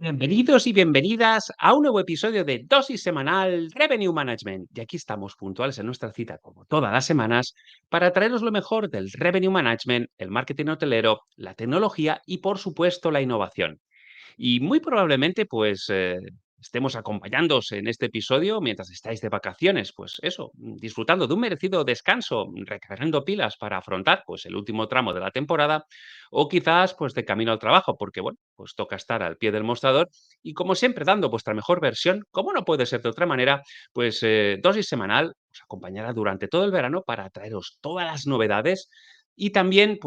Bienvenidos y bienvenidas a un nuevo episodio de Dosis Semanal Revenue Management. Y aquí estamos puntuales en nuestra cita, como todas las semanas, para traeros lo mejor del Revenue Management, el marketing hotelero, la tecnología y, por supuesto, la innovación. Y muy probablemente, estemos acompañándoos en este episodio mientras estáis de vacaciones, pues eso, disfrutando de un merecido descanso, recargando pilas para afrontar, pues, el último tramo de la temporada, o quizás, pues, de camino al trabajo, porque, bueno, pues toca estar al pie del mostrador y, como siempre, dando vuestra mejor versión, como no puede ser de otra manera, Dosis Semanal os acompañará durante todo el verano para traeros todas las novedades y también,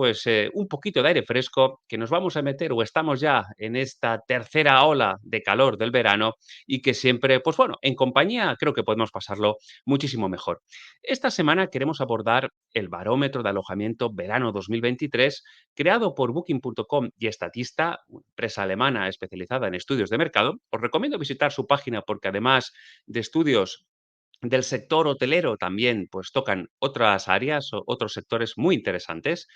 un poquito de aire fresco, que nos vamos a meter o estamos ya en esta tercera ola de calor del verano y que siempre, pues bueno, en compañía creo que podemos pasarlo muchísimo mejor. Esta semana queremos abordar el barómetro de alojamiento verano 2023, creado por Booking.com y Statista, una empresa alemana especializada en estudios de mercado. Os recomiendo visitar su página porque, además de estudios del sector hotelero, también pues tocan otras áreas o otros sectores muy interesantes,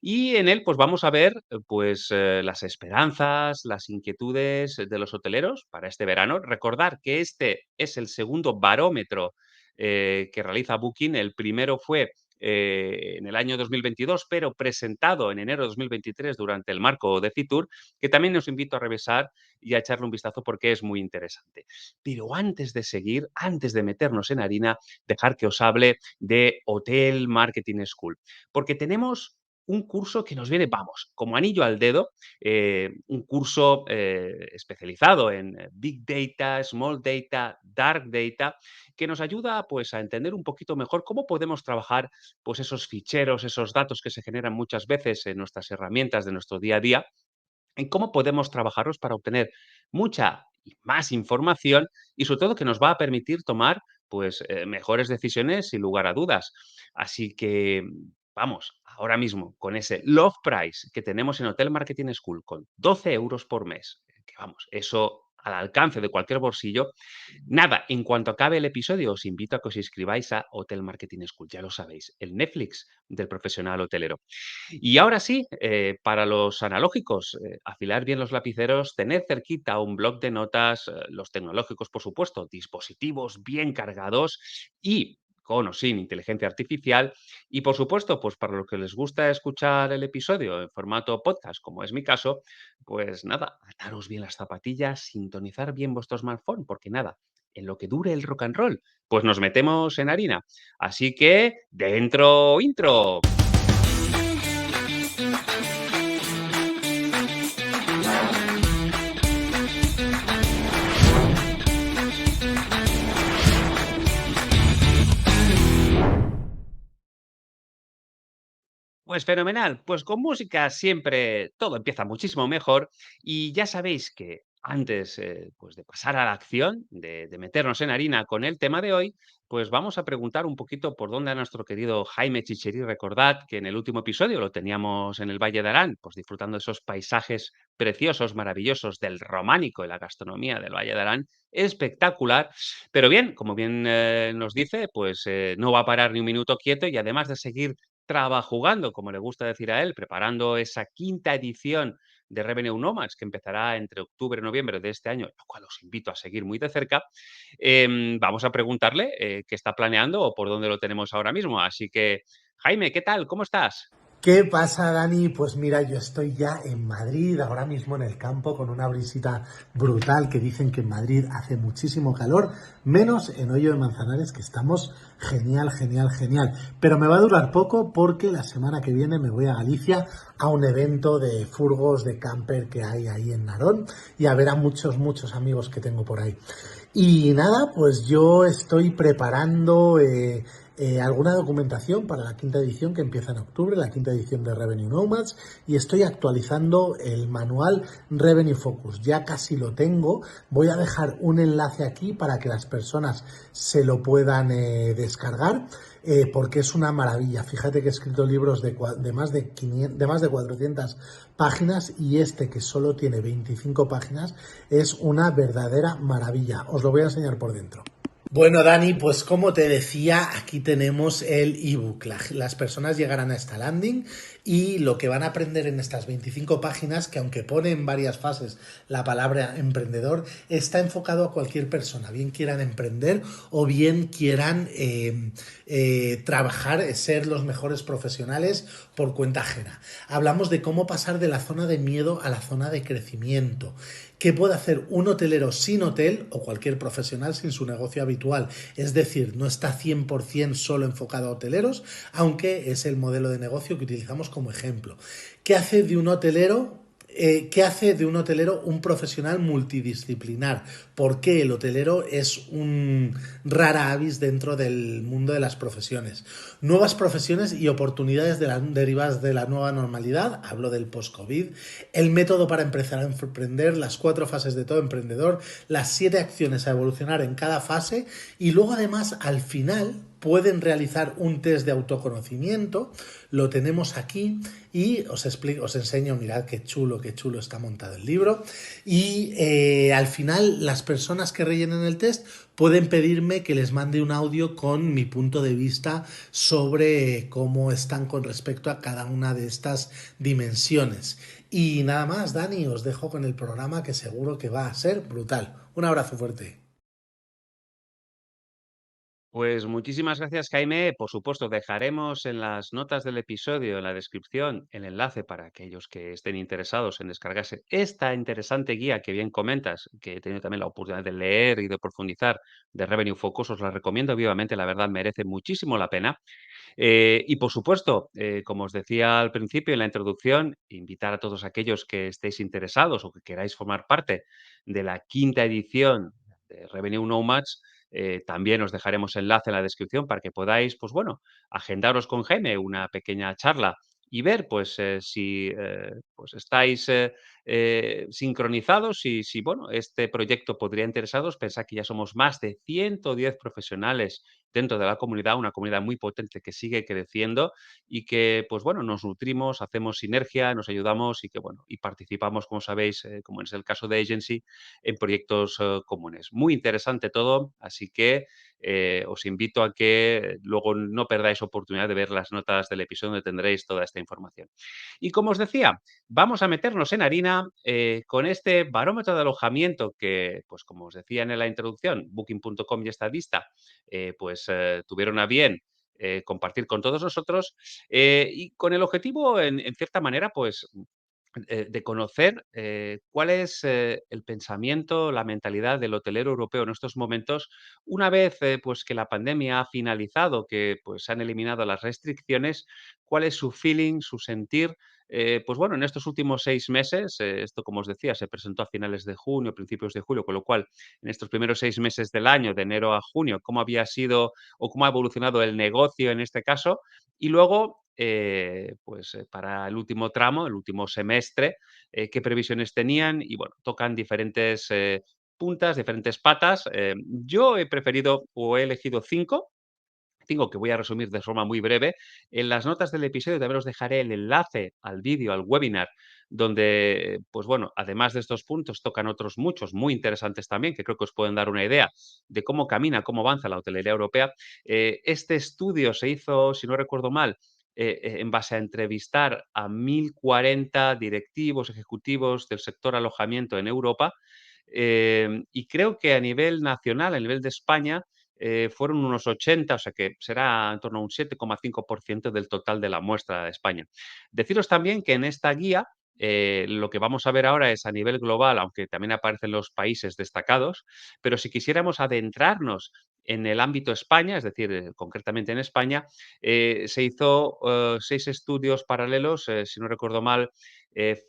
y en él pues vamos a ver las esperanzas, las inquietudes de los hoteleros para este verano. Recordar que este es el segundo barómetro que realiza Booking. El primero fue en el año 2022, pero presentado en enero de 2023 durante el marco de Fitur, que también os invito a revisar y a echarle un vistazo porque es muy interesante. Pero antes de seguir, antes de meternos en harina, dejar que os hable de Hotel Marketing School, porque tenemos un curso que nos viene, vamos, como anillo al dedo, un curso especializado en Big Data, Small Data, Dark Data, que nos ayuda pues a entender un poquito mejor cómo podemos trabajar pues esos ficheros, esos datos que se generan muchas veces en nuestras herramientas de nuestro día a día, en cómo podemos trabajarlos para obtener mucha y más información y, sobre todo, que nos va a permitir tomar mejores decisiones sin lugar a dudas. Así que, vamos, ahora mismo con ese Love Price que tenemos en Hotel Marketing School con 12 euros por mes, que vamos, eso al alcance de cualquier bolsillo. Nada, en cuanto acabe el episodio, os invito a que os inscribáis a Hotel Marketing School, ya lo sabéis, el Netflix del profesional hotelero. Y ahora sí, para los analógicos, afilar bien los lapiceros, tener cerquita un bloc de notas, los tecnológicos, por supuesto, dispositivos bien cargados y con o sin inteligencia artificial. Y, por supuesto, pues para los que les gusta escuchar el episodio en formato podcast, como es mi caso, pues nada, ataros bien las zapatillas, sintonizar bien vuestro smartphone, porque nada, en lo que dure el rock and roll, pues nos metemos en harina. Así que, dentro intro. Pues fenomenal, pues con música siempre todo empieza muchísimo mejor y ya sabéis que antes de pasar a la acción, de meternos en harina con el tema de hoy, pues vamos a preguntar un poquito por dónde a nuestro querido Jaime Chicheri. Recordad que en el último episodio lo teníamos en el Valle de Arán, pues disfrutando de esos paisajes preciosos, maravillosos del románico y la gastronomía del Valle de Arán, espectacular. Pero bien, como bien nos dice, no va a parar ni un minuto quieto y, además de seguir trabajugando, como le gusta decir a él, preparando esa quinta edición de Revenue Nomads, que empezará entre octubre y noviembre de este año, lo cual os invito a seguir muy de cerca. Vamos a preguntarle qué está planeando o por dónde lo tenemos ahora mismo. Así que, Jaime, ¿qué tal? ¿Cómo estás? ¿Qué pasa, Dani? Pues mira, yo estoy ya en Madrid, ahora mismo en el campo, con una brisita brutal, que dicen que en Madrid hace muchísimo calor, menos en Hoyo de Manzanares, que estamos genial, genial, genial. Pero me va a durar poco porque la semana que viene me voy a Galicia a un evento de furgos de camper que hay ahí en Narón y a ver a muchos, muchos amigos que tengo por ahí. Y nada, pues yo estoy preparando alguna documentación para la quinta edición que empieza en octubre, la quinta edición de Revenue Nomads, y estoy actualizando el manual Revenue Focus. Ya casi lo tengo. Voy a dejar un enlace aquí para que las personas se lo puedan descargar. Porque es una maravilla. Fíjate que he escrito libros de más de 500, de más de 400 páginas, y este, que solo tiene 25 páginas, es una verdadera maravilla. Os lo voy a enseñar por dentro. Bueno, Dani, pues como te decía, aquí tenemos el ebook. Las personas llegarán a esta landing y lo que van a aprender en estas 25 páginas, que aunque pone en varias fases la palabra emprendedor, está enfocado a cualquier persona, bien quieran emprender o bien quieran trabajar, ser los mejores profesionales por cuenta ajena. Hablamos de cómo pasar de la zona de miedo a la zona de crecimiento. ¿Qué puede hacer un hotelero sin hotel o cualquier profesional sin su negocio habitual? Es decir, no está 100% solo enfocado a hoteleros, aunque es el modelo de negocio que utilizamos como ejemplo. ¿Qué hace de un hotelero ¿Qué hace de un hotelero un profesional multidisciplinar? Porque el hotelero es un rara avis dentro del mundo de las profesiones. Nuevas profesiones y oportunidades derivadas de la nueva normalidad, hablo del post-COVID, el método para empezar a emprender, las 4 fases de todo emprendedor, las 7 acciones a evolucionar en cada fase y luego además al final pueden realizar un test de autoconocimiento, lo tenemos aquí y os explico, os enseño, mirad qué chulo está montado el libro y al final las personas que rellenen el test pueden pedirme que les mande un audio con mi punto de vista sobre cómo están con respecto a cada una de estas dimensiones. Y nada más, Dani, os dejo con el programa que seguro que va a ser brutal. Un abrazo fuerte. Pues muchísimas gracias, Jaime. Por supuesto, dejaremos en las notas del episodio, en la descripción, el enlace para aquellos que estén interesados en descargarse esta interesante guía que bien comentas, que he tenido también la oportunidad de leer y de profundizar de Revenue Focus. Os la recomiendo vivamente, la verdad merece muchísimo la pena. Y por supuesto, como os decía al principio en la introducción, invitar a todos aquellos que estéis interesados o que queráis formar parte de la quinta edición de Revenue Nomads. También os dejaremos enlace en la descripción para que podáis, pues bueno, agendaros con Jaime una pequeña charla y ver, pues, si pues estáis sincronizados y si, bueno, este proyecto podría interesaros. Pensad que ya somos más de 110 profesionales dentro de la comunidad, una comunidad muy potente que sigue creciendo y que, pues bueno, nos nutrimos, hacemos sinergia, nos ayudamos y que, bueno, y participamos, como sabéis, como es el caso de Agency, en proyectos comunes. Muy interesante todo, así que os invito a que luego no perdáis oportunidad de ver las notas del episodio donde tendréis toda esta información. Y como os decía, vamos a meternos en harina con este barómetro de alojamiento que, pues como os decía en la introducción, Booking.com y Estadista pues tuvieron a bien compartir con todos nosotros y con el objetivo, en cierta manera, pues de conocer cuál es el pensamiento, la mentalidad del hotelero europeo en estos momentos, una vez pues que la pandemia ha finalizado, que pues se han eliminado las restricciones, cuál es su feeling, su sentir. Pues bueno, en estos últimos 6 meses, esto como os decía, se presentó a finales de junio, principios de julio, con lo cual en estos primeros 6 meses del año, de enero a junio, cómo había sido o cómo ha evolucionado el negocio en este caso, y luego, pues para el último tramo, el último semestre, qué previsiones tenían y bueno, tocan diferentes puntas, diferentes patas. Yo he preferido o he elegido cinco que voy a resumir de forma muy breve. En las notas del episodio también os dejaré el enlace al vídeo, al webinar, donde, pues bueno, además de estos puntos, tocan otros muchos muy interesantes también, que creo que os pueden dar una idea de cómo camina, cómo avanza la hotelería europea. Este estudio se hizo, si no recuerdo mal, en base a entrevistar a 1.040 directivos, ejecutivos del sector alojamiento en Europa. Y creo que a nivel nacional, a nivel de España, fueron unos 80, o sea que será en torno a un 7,5% del total de la muestra de España. Deciros también que en esta guía lo que vamos a ver ahora es a nivel global, aunque también aparecen los países destacados, pero si quisiéramos adentrarnos en el ámbito España, es decir, concretamente en España, se hizo 6 estudios paralelos, si no recuerdo mal,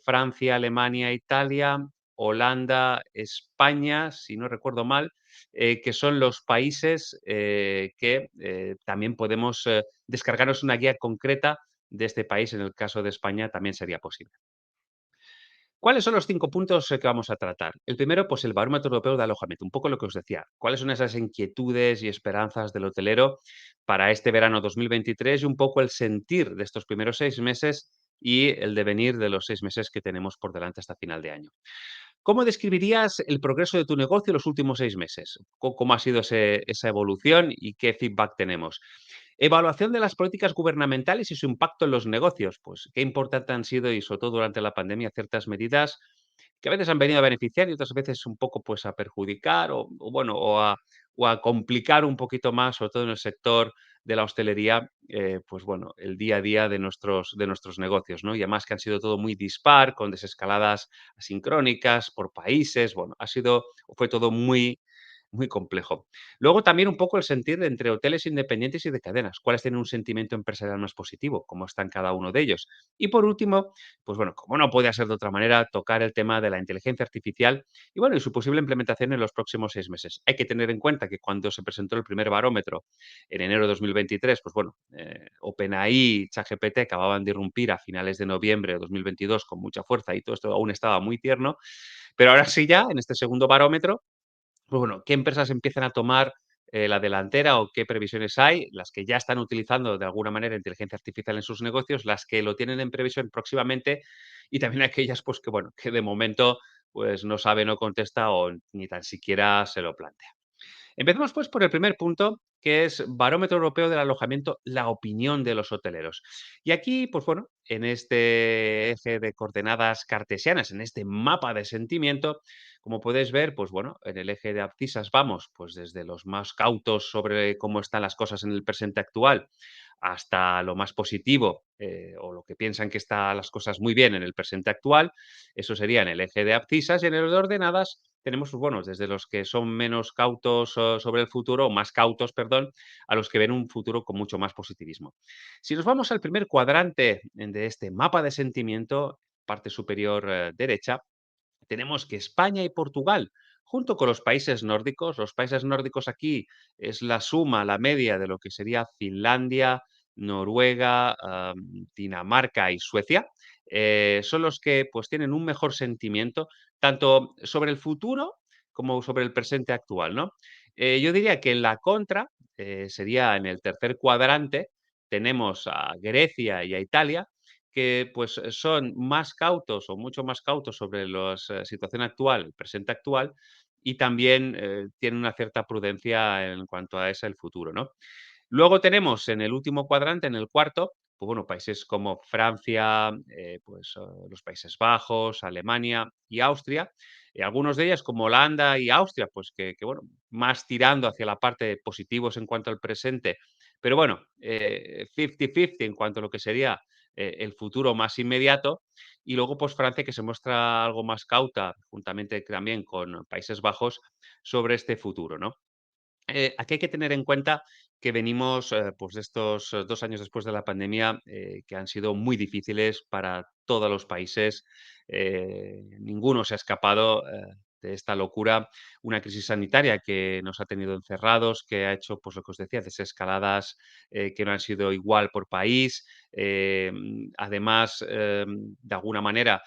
Francia, Alemania, Italia, Holanda, España, si no recuerdo mal, que son los países que también podemos descargarnos una guía concreta de este país. En el caso de España también sería posible. ¿Cuáles son los 5 puntos que vamos a tratar? El primero, pues el barómetro europeo de alojamiento, un poco lo que os decía. ¿Cuáles son esas inquietudes y esperanzas del hotelero para este verano 2023 y un poco el sentir de estos primeros 6 meses y el devenir de los 6 meses que tenemos por delante hasta final de año? ¿Cómo describirías el progreso de tu negocio en los últimos 6 meses? ¿Cómo ha sido esa evolución y qué feedback tenemos? Evaluación de las políticas gubernamentales y su impacto en los negocios. Pues qué importante han sido y sobre todo durante la pandemia ciertas medidas que a veces han venido a beneficiar y otras veces un poco pues a perjudicar bueno, o a complicar un poquito más, sobre todo en el sector de la hostelería, pues bueno, el día a día de nuestros negocios, ¿no? Y además que han sido todo muy dispar, con desescaladas asincrónicas por países, bueno, fue todo muy complejo. Luego también un poco el sentir entre hoteles independientes y de cadenas. ¿Cuáles tienen un sentimiento empresarial más positivo? ¿Cómo están cada uno de ellos? Y por último, pues bueno, como no puede ser de otra manera, tocar el tema de la inteligencia artificial y bueno, y su posible implementación en los próximos 6 meses. Hay que tener en cuenta que cuando se presentó el primer barómetro en enero de 2023, pues bueno, OpenAI y ChatGPT acababan de irrumpir a finales de noviembre de 2022 con mucha fuerza y todo esto aún estaba muy tierno, pero ahora sí ya, en este segundo barómetro, pues bueno, ¿qué empresas empiezan a tomar la delantera o qué previsiones hay? Las que ya están utilizando de alguna manera inteligencia artificial en sus negocios, las que lo tienen en previsión próximamente y también aquellas pues que bueno, que de momento pues no sabe, no contesta o ni tan siquiera se lo plantea. Empecemos pues por el primer punto, que es Barómetro Europeo del Alojamiento, la opinión de los hoteleros. Y aquí, pues bueno, en este eje de coordenadas cartesianas, en este mapa de sentimiento, como puedes ver, pues bueno, en el eje de abscisas vamos, pues desde los más cautos sobre cómo están las cosas en el presente actual hasta lo más positivo o lo que piensan que están las cosas muy bien en el presente actual, eso sería en el eje de abscisas y en el de ordenadas tenemos, pues, bueno, desde los que son menos cautos sobre el futuro, o más cautos, perdón, a los que ven un futuro con mucho más positivismo. Si nos vamos al primer cuadrante de este mapa de sentimiento, parte superior derecha, tenemos que España y Portugal, junto con los países nórdicos aquí es la suma, la media de lo que sería Finlandia, Noruega, Dinamarca y Suecia, son los que pues tienen un mejor sentimiento tanto sobre el futuro como sobre el presente actual, ¿no? Yo diría que en la contra, sería en el tercer cuadrante, tenemos a Grecia y a Italia, que pues son más cautos o mucho más cautos sobre la situación actual, el presente actual, y también tienen una cierta prudencia en cuanto a ese el futuro, ¿no? Luego tenemos en el último cuadrante, en el cuarto, pues bueno, países como Francia, los Países Bajos, Alemania y Austria. Algunos de ellas, como Holanda y Austria, pues bueno, más tirando hacia la parte de positivos en cuanto al presente, pero bueno, 50-50 en cuanto a lo que sería el futuro más inmediato. Y luego, pues Francia, que se muestra algo más cauta, juntamente también con Países Bajos, sobre este futuro, ¿no? Aquí hay que tener en cuenta que venimos pues de estos 2 años después de la pandemia que han sido muy difíciles para todos los países. Ninguno se ha escapado de esta locura. Una crisis sanitaria que nos ha tenido encerrados, que ha hecho, pues lo que os decía, desescaladas que no han sido igual por país. Además, de alguna manera,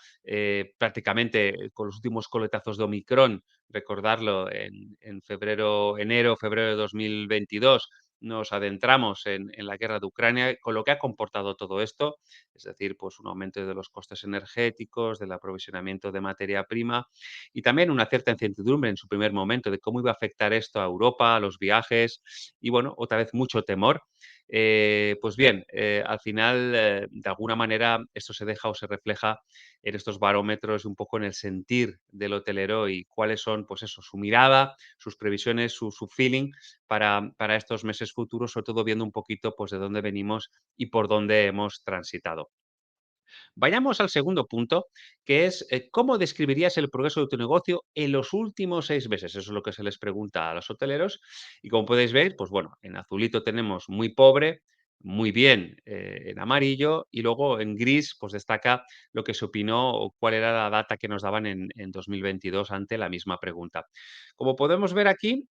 prácticamente con los últimos coletazos de Omicron, recordarlo, en enero, febrero de 2022, nos adentramos en la guerra de Ucrania, con lo que ha comportado todo esto, es decir, pues un aumento de los costes energéticos, del aprovisionamiento de materia prima y también una cierta incertidumbre en su primer momento de cómo iba a afectar esto a Europa, a los viajes y, bueno, otra vez mucho temor. Pues bien, al final, de alguna manera, esto se deja o se refleja en estos barómetros, un poco en el sentir del hotelero y cuáles son, pues eso, su mirada, sus previsiones, su feeling para estos meses futuros, sobre todo viendo un poquito, pues, de dónde venimos y por dónde hemos transitado. Vayamos al segundo punto, que es cómo describirías el progreso de tu negocio en los últimos 6 meses. Eso es lo que se les pregunta a los hoteleros. Y como podéis ver, pues bueno, en azulito tenemos muy pobre, muy bien en amarillo y luego en gris pues destaca lo que se opinó o cuál era la data que nos daban en 2022 ante la misma pregunta. Como podemos ver aquí,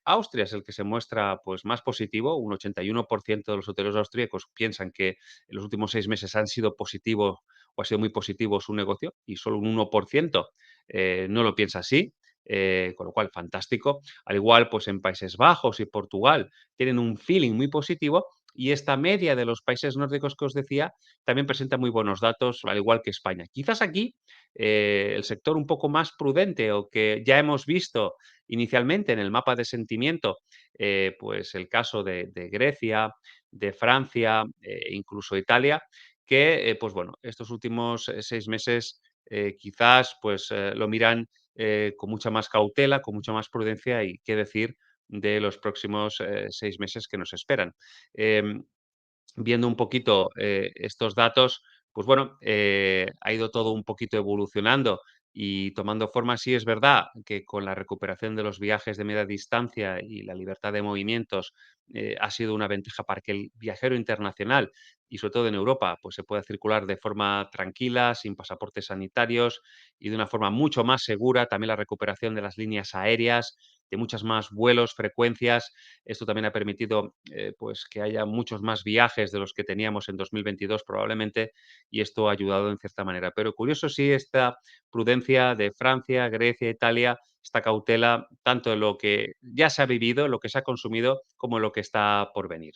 Austria es el que se muestra pues más positivo, un 81% de los hoteleros austríacos piensan que en los últimos 6 meses han sido positivos o ha sido muy positivo su negocio y solo un 1% no lo piensa así, con lo cual fantástico. Al igual, pues en Países Bajos y Portugal tienen un feeling muy positivo y esta media de los países nórdicos que os decía también presenta muy buenos datos, al igual que España. Quizás aquí el sector un poco más prudente o que ya hemos visto inicialmente en el mapa de sentimiento, pues el caso de Grecia, de Francia, incluso Italia, que pues bueno, estos últimos 6 meses quizás pues lo miran con mucha más cautela, con mucha más prudencia y qué decir de los próximos 6 meses que nos esperan. Em, Viendo un poquito estos datos, pues bueno, ha ido todo un poquito evolucionando y tomando forma. Sí es verdad que con la recuperación de los viajes de media distancia y la libertad de movimientos ha sido una ventaja para que el viajero internacional y sobre todo en Europa pues se pueda circular de forma tranquila, sin pasaportes sanitarios y de una forma mucho más segura. También la recuperación de las líneas aéreas, de muchas más vuelos, frecuencias. Esto también ha permitido, pues, que haya muchos más viajes de los que teníamos en 2022 probablemente, y esto ha ayudado en cierta manera. Pero curioso sí esta prudencia de Francia, Grecia, Italia, esta cautela, tanto en lo que ya se ha vivido, en lo que se ha consumido, como en lo que está por venir.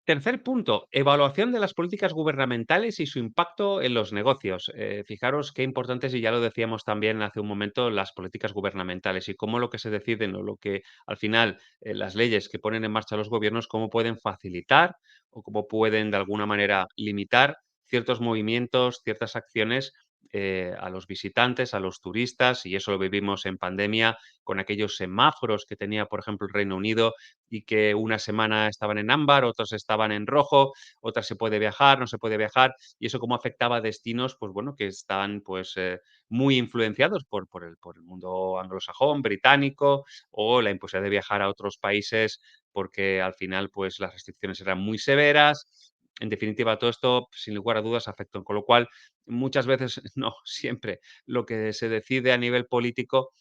Tercer punto, evaluación de las políticas gubernamentales y su impacto en los negocios. Fijaros qué importantes, y ya lo decíamos también hace un momento, las políticas gubernamentales y cómo lo que se deciden o lo que al final las leyes que ponen en marcha los gobiernos, cómo pueden facilitar o cómo pueden de alguna manera limitar ciertos movimientos, ciertas acciones a los visitantes, a los turistas, y eso lo vivimos en pandemia con aquellos semáforos que tenía, por ejemplo, el Reino Unido y que una semana estaban en ámbar, otras estaban en rojo, otras se puede viajar, no se puede viajar, y eso cómo afectaba a destinos, pues bueno, que están pues muy influenciados por el mundo anglosajón, británico, o la imposibilidad de viajar a otros países porque al final pues las restricciones eran muy severas. En definitiva, todo esto, sin lugar a dudas, afectó. Con lo cual, muchas veces, no siempre, lo que se decide a nivel político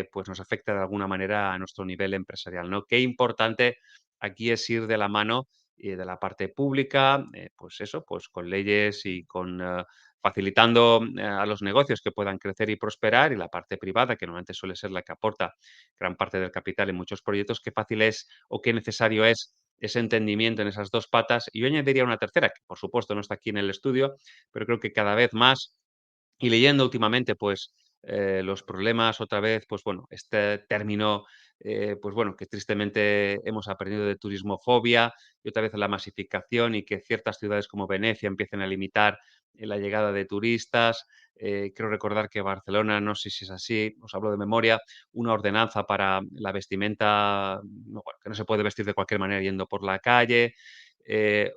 pues nos afecta de alguna manera a nuestro nivel empresarial, ¿no? Qué importante aquí es ir de la mano de la parte pública, pues eso, pues con leyes y con facilitando a los negocios que puedan crecer y prosperar y la parte privada, que normalmente suele ser la que aporta gran parte del capital en muchos proyectos, qué fácil es o qué necesario es ese entendimiento en esas dos patas. Y yo añadiría una tercera, que por supuesto no está aquí en el estudio, pero creo que cada vez más y leyendo últimamente, pues, los problemas otra vez, pues bueno, este término, pues bueno, que tristemente hemos aprendido de turismofobia y otra vez la masificación y que ciertas ciudades como Venecia empiecen a limitar la llegada de turistas. Creo recordar que Barcelona, no sé si es así, os hablo de memoria, una ordenanza para la vestimenta, no, bueno, que no se puede vestir de cualquier manera yendo por la calle.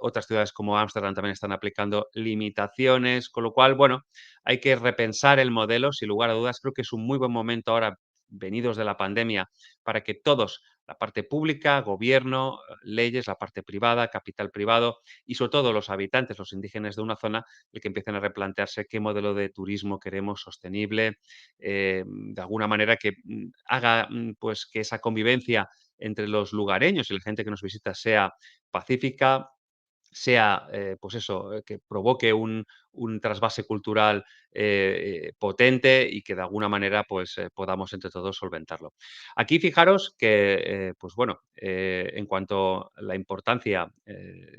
Otras ciudades como Ámsterdam también están aplicando limitaciones, con lo cual, bueno, hay que repensar el modelo, sin lugar a dudas. Creo que es un muy buen momento ahora, venidos de la pandemia, para que todos, la parte pública, gobierno, leyes, la parte privada, capital privado y sobre todo los habitantes, los indígenas de una zona, el que empiecen a replantearse qué modelo de turismo queremos sostenible, de alguna manera que haga pues que esa convivencia entre los lugareños y la gente que nos visita sea pacífica, sea, pues eso, que provoque un trasvase cultural potente y que de alguna manera pues podamos entre todos solventarlo. Aquí fijaros que, pues bueno, en cuanto a la importancia,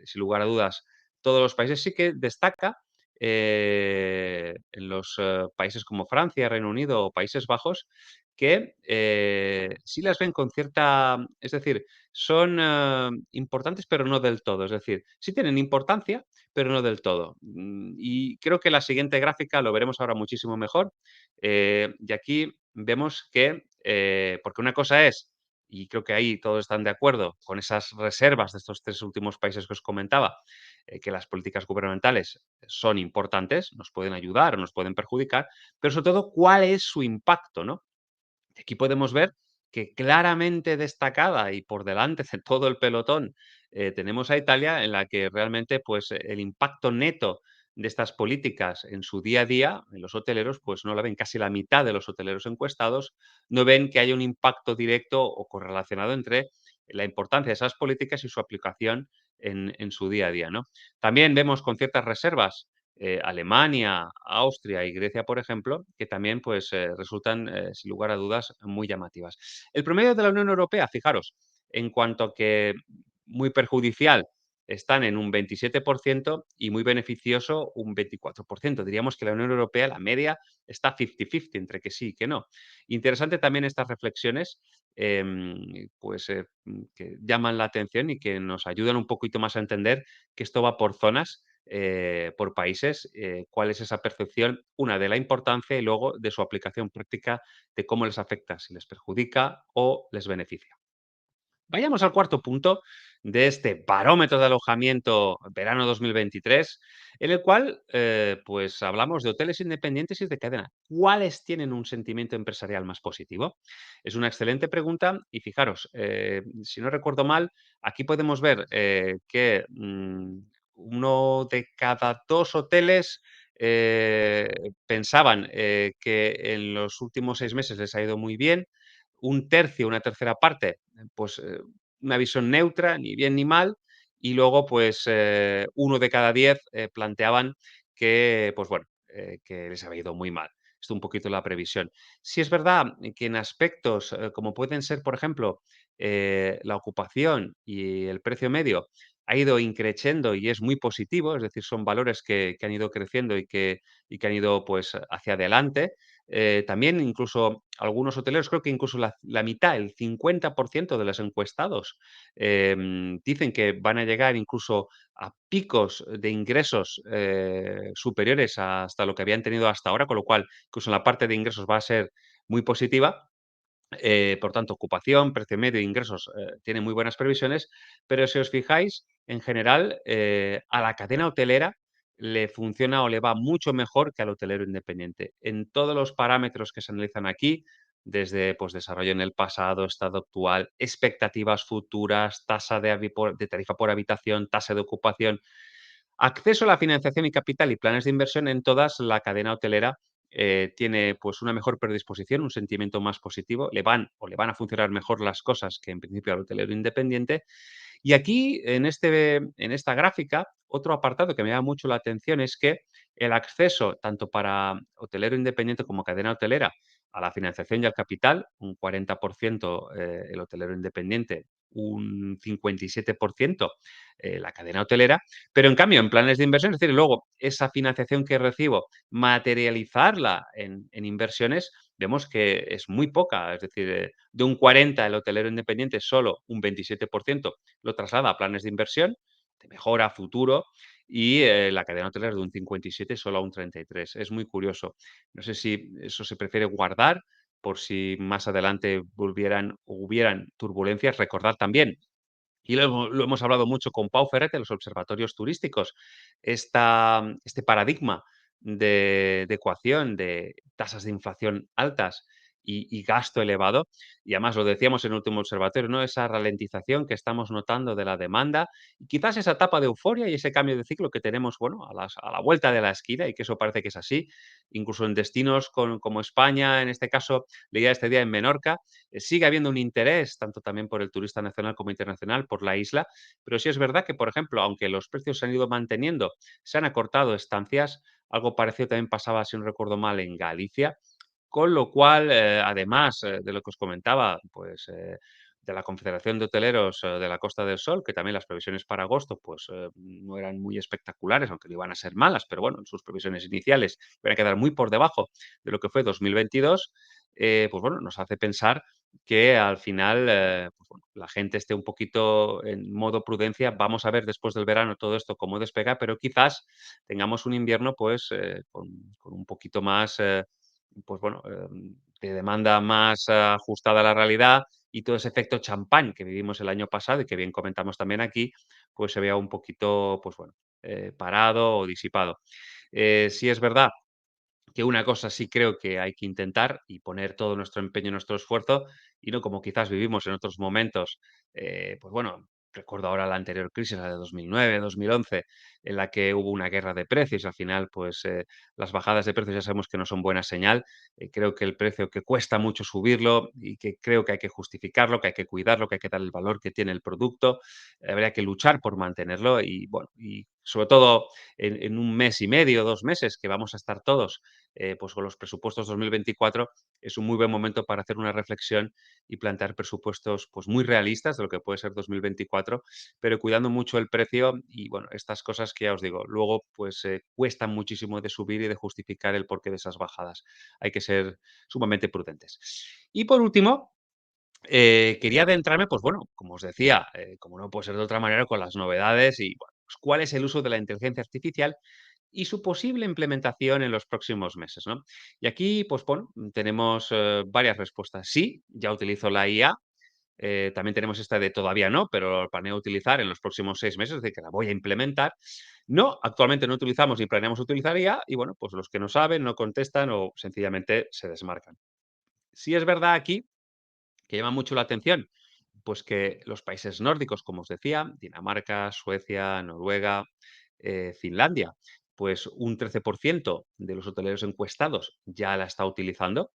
sin lugar a dudas, todos los países sí que destaca en los países como Francia, Reino Unido o Países Bajos, que sí las ven con cierta, es decir, son importantes, pero no del todo. Es decir, sí tienen importancia, pero no del todo. Y creo que la siguiente gráfica lo veremos ahora muchísimo mejor. Y aquí vemos que, porque una cosa es, y creo que ahí todos están de acuerdo con esas reservas de estos tres últimos países que os comentaba, que las políticas gubernamentales son importantes, nos pueden ayudar o nos pueden perjudicar, pero sobre todo cuál es su impacto, ¿no? Aquí podemos ver que claramente destacada y por delante de todo el pelotón, tenemos a Italia, en la que realmente, pues, el impacto neto de estas políticas en su día a día, en los hoteleros, pues no la ven. Casi la mitad de los hoteleros encuestados no ven que haya un impacto directo o correlacionado entre la importancia de esas políticas y su aplicación en su día a día, ¿no? También vemos con ciertas reservas Alemania, Austria y Grecia, por ejemplo, que también pues, resultan, sin lugar a dudas, muy llamativas. El promedio de la Unión Europea, fijaros, en cuanto a que muy perjudicial están en un 27% y muy beneficioso un 24%. Diríamos que la Unión Europea, la media, está 50-50 entre que sí y que no. Interesante también estas reflexiones que llaman la atención y que nos ayudan un poquito más a entender que esto va por zonas, por países, cuál es esa percepción, una de la importancia y luego de su aplicación práctica, de cómo les afecta, si les perjudica o les beneficia. Vayamos al cuarto punto de este barómetro de alojamiento verano 2023, en el cual pues hablamos de hoteles independientes y de cadena. ¿Cuáles tienen un sentimiento empresarial más positivo? Es una excelente pregunta y fijaros, si no recuerdo mal, aquí podemos ver que uno de cada dos hoteles pensaban que en los últimos 6 meses les ha ido muy bien, un tercio, una tercera parte, pues una visión neutra, ni bien ni mal, y luego pues 1 de cada 10 planteaban que, pues bueno, que les había ido muy mal. Esto un poquito la previsión. Si es verdad que en aspectos como pueden ser, por ejemplo, la ocupación y el precio medio ha ido increciendo y es muy positivo, es decir, son valores que han ido creciendo y que han ido pues hacia adelante. También incluso algunos hoteleros, creo que incluso la mitad, el 50% de los encuestados, dicen que van a llegar incluso a picos de ingresos superiores hasta lo que habían tenido hasta ahora, con lo cual incluso en la parte de ingresos va a ser muy positiva. Por tanto, ocupación, precio medio e ingresos tienen muy buenas previsiones, pero si os fijáis, en general, a la cadena hotelera le funciona o le va mucho mejor que al hotelero independiente. En todos los parámetros que se analizan aquí, desde pues, desarrollo en el pasado, estado actual, expectativas futuras, tasa de tarifa por habitación, tasa de ocupación, acceso a la financiación y capital y planes de inversión, en todas la cadena hotelera tiene pues una mejor predisposición, un sentimiento más positivo, le van a funcionar mejor las cosas que en principio al hotelero independiente. Y aquí, en esta gráfica, otro apartado que me llama mucho la atención es que el acceso, tanto para hotelero independiente como cadena hotelera, a la financiación y al capital, un 40% el hotelero independiente, un 57% la cadena hotelera, pero en cambio en planes de inversión, es decir, luego esa financiación que recibo, materializarla en inversiones, vemos que es muy poca, es decir, de un 40 el hotelero independiente, solo un 27% lo traslada a planes de inversión, de mejora, futuro, y la cadena hotelera de un 57 solo a un 33. Es muy curioso. No sé si eso se prefiere guardar por si más adelante volvieran o hubieran turbulencias. Recordar también, y lo hemos hablado mucho con Pau Ferret en los observatorios turísticos, este paradigma de ecuación de tasas de inflación altas y gasto elevado. Y además lo decíamos en el último observatorio, ¿no? Esa ralentización que estamos notando de la demanda y quizás esa etapa de euforia y ese cambio de ciclo que tenemos, bueno, a la vuelta de la esquina y que eso parece que es así. Incluso en destinos como España, en este caso, leía este día en Menorca, sigue habiendo un interés, tanto también por el turista nacional como internacional, por la isla, pero sí es verdad que, por ejemplo, aunque los precios se han ido manteniendo, se han acortado estancias, algo parecido también pasaba, si no recuerdo mal, en Galicia, con lo cual, además de lo que os comentaba, pues de la Confederación de Hoteleros de la Costa del Sol, que también las previsiones para agosto pues no eran muy espectaculares, aunque no iban a ser malas, pero bueno, en sus previsiones iniciales iban a quedar muy por debajo de lo que fue 2022, pues bueno, nos hace pensar que al final pues bueno, la gente esté un poquito en modo prudencia. Vamos a ver después del verano todo esto cómo despega, pero quizás tengamos un invierno pues con un poquito más, pues bueno, de demanda más ajustada a la realidad y todo ese efecto champán que vivimos el año pasado y que bien comentamos también aquí, pues se vea un poquito, pues bueno, parado o disipado. Sí es verdad que una cosa sí creo que hay que intentar y poner todo nuestro empeño y nuestro esfuerzo, y no como quizás vivimos en otros momentos, pues bueno, recuerdo ahora la anterior crisis, la de 2009, 2011, en la que hubo una guerra de precios y al final, pues las bajadas de precios ya sabemos que no son buena señal. Creo que el precio que cuesta mucho subirlo y que creo que hay que justificarlo, que hay que cuidarlo, que hay que dar el valor que tiene el producto, habría que luchar por mantenerlo y bueno, y sobre todo en un mes y medio, 2 meses, que vamos a estar todos pues con los presupuestos 2024 es un muy buen momento para hacer una reflexión y plantear presupuestos pues muy realistas de lo que puede ser 2024, pero cuidando mucho el precio y bueno, estas cosas que ya os digo, luego pues cuestan muchísimo de subir y de justificar el porqué de esas bajadas. Hay que ser sumamente prudentes. Y por último, quería adentrarme, pues bueno, como os decía, como no puede ser de otra manera, con las novedades y bueno, pues, cuál es el uso de la inteligencia artificial y su posible implementación en los próximos meses, ¿no? Y aquí, pues bueno, tenemos varias respuestas. Sí, ya utilizo la IA. También tenemos esta de todavía no, pero planeo utilizar en los próximos 6 meses, es decir, que la voy a implementar. No, actualmente no utilizamos ni planeamos utilizar IA y bueno, pues los que no saben, no contestan o sencillamente se desmarcan. Sí es verdad aquí que llama mucho la atención, pues que los países nórdicos, como os decía, Dinamarca, Suecia, Noruega, Finlandia, pues un 13% de los hoteleros encuestados ya la está utilizando.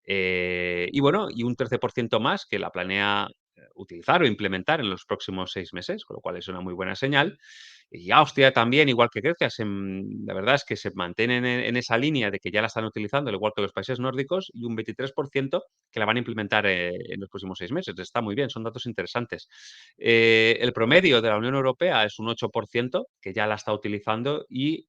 Y bueno, y un 13% más que la planea utilizar o implementar en los próximos 6 meses, con lo cual es una muy buena señal. Y Austria también, igual que Grecia, la verdad es que se mantienen en esa línea de que ya la están utilizando, al igual que los países nórdicos, y un 23% que la van a implementar en los próximos 6 meses. Está muy bien, son datos interesantes. El promedio de la Unión Europea es un 8% que ya la está utilizando y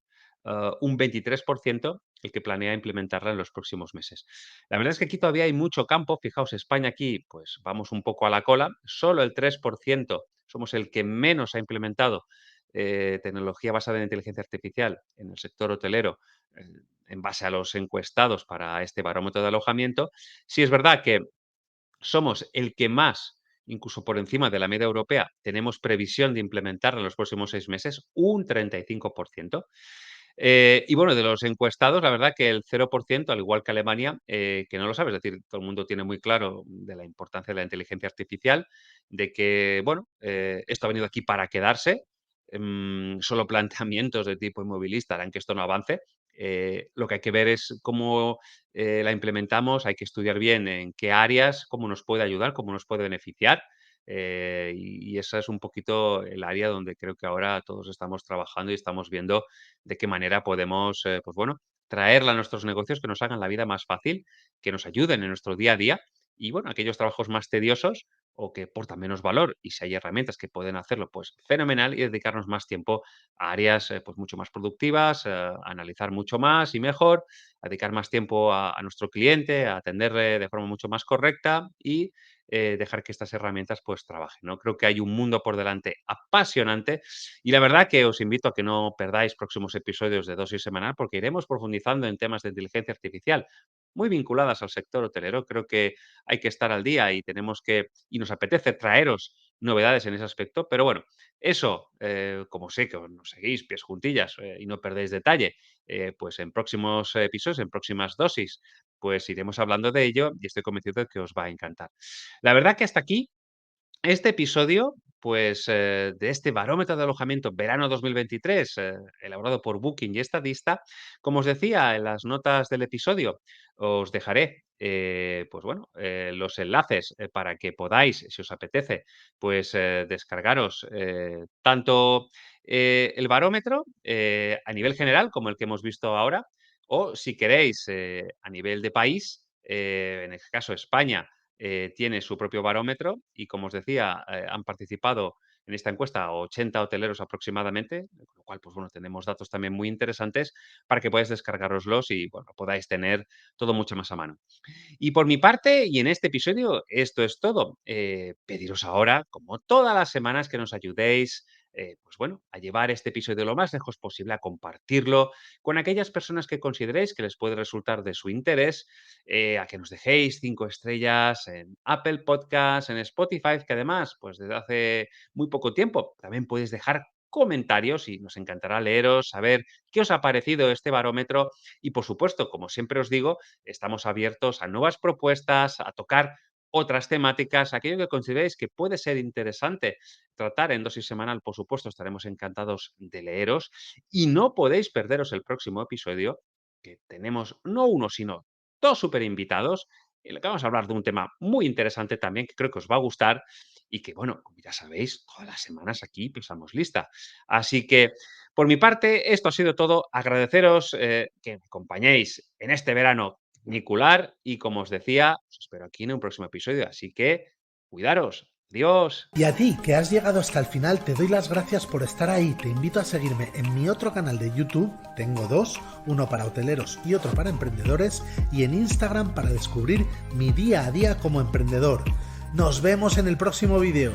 un 23% el que planea implementarla en los próximos meses. La verdad es que aquí todavía hay mucho campo. Fijaos, España aquí, pues vamos un poco a la cola. Solo el 3% somos el que menos ha implementado tecnología basada en inteligencia artificial en el sector hotelero eh, en base a los encuestados para este barómetro de alojamiento. Sí es verdad que somos el que más, incluso por encima de la media europea, tenemos previsión de implementarla en los próximos 6 meses, un 35%. Y bueno, de los encuestados, la verdad que el 0%, al igual que Alemania, que no lo sabe, es decir, todo el mundo tiene muy claro de la importancia de la inteligencia artificial, de que, bueno, esto ha venido aquí para quedarse. Solo planteamientos de tipo inmovilista harán que esto no avance. Lo que hay que ver es cómo la implementamos, hay que estudiar bien en qué áreas, cómo nos puede ayudar, cómo nos puede beneficiar. Y esa es un poquito el área donde creo que ahora todos estamos trabajando y estamos viendo de qué manera podemos, pues bueno, traerla a nuestros negocios que nos hagan la vida más fácil, que nos ayuden en nuestro día a día y bueno, aquellos trabajos más tediosos o que portan menos valor y si hay herramientas que pueden hacerlo, pues fenomenal y dedicarnos más tiempo a áreas pues mucho más productivas, a analizar mucho más y mejor, a dedicar más tiempo a nuestro cliente, a atenderle de forma mucho más correcta y dejar que estas herramientas pues trabajen, ¿no? Creo que hay un mundo por delante apasionante y la verdad que os invito a que no perdáis próximos episodios de Dosis Semanal porque iremos profundizando en temas de inteligencia artificial muy vinculadas al sector hotelero. Creo que hay que estar al día y tenemos que, y nos apetece traeros novedades en ese aspecto, pero bueno, eso, como sé que nos seguís pies juntillas y no perdéis detalle, pues en próximos episodios, en próximas dosis, pues iremos hablando de ello y estoy convencido de que os va a encantar. La verdad que hasta aquí este episodio, pues, de este barómetro de alojamiento verano 2023, elaborado por Booking y Estadista, como os decía en las notas del episodio, os dejaré, pues bueno, los enlaces para que podáis, si os apetece, pues descargaros tanto el barómetro a nivel general, como el que hemos visto ahora, o si queréis a nivel de país, en este caso España tiene su propio barómetro y, como os decía, han participado en esta encuesta 80 hoteleros aproximadamente, con lo cual, pues bueno, tenemos datos también muy interesantes para que podáis descargaroslos y, bueno, podáis tener todo mucho más a mano. Y por mi parte, y en este episodio, esto es todo. Pediros ahora, como todas las semanas, que nos ayudéis, pues bueno, a llevar este episodio lo más lejos posible, a compartirlo con aquellas personas que consideréis que les puede resultar de su interés, a que nos dejéis 5 estrellas en Apple Podcasts, en Spotify, que además, pues desde hace muy poco tiempo, también podéis dejar comentarios y nos encantará leeros, saber qué os ha parecido este barómetro y, por supuesto, como siempre os digo, estamos abiertos a nuevas propuestas, a tocar otras temáticas, aquello que consideréis que puede ser interesante tratar en dosis semanal, por supuesto, estaremos encantados de leeros y no podéis perderos el próximo episodio, que tenemos no uno, sino dos super invitados en el que vamos a hablar de un tema muy interesante también, que creo que os va a gustar y que, bueno, como ya sabéis, todas las semanas aquí Pensamos Lista. Así que, por mi parte, esto ha sido todo. Agradeceros que me acompañéis en este verano canicular y, como os decía, os espero aquí en un próximo episodio. Así que, cuidaros. Adiós. Y a ti, que has llegado hasta el final, te doy las gracias por estar ahí. Te invito a seguirme en mi otro canal de YouTube, tengo dos, uno para hoteleros y otro para emprendedores, y en Instagram para descubrir mi día a día como emprendedor. Nos vemos en el próximo vídeo.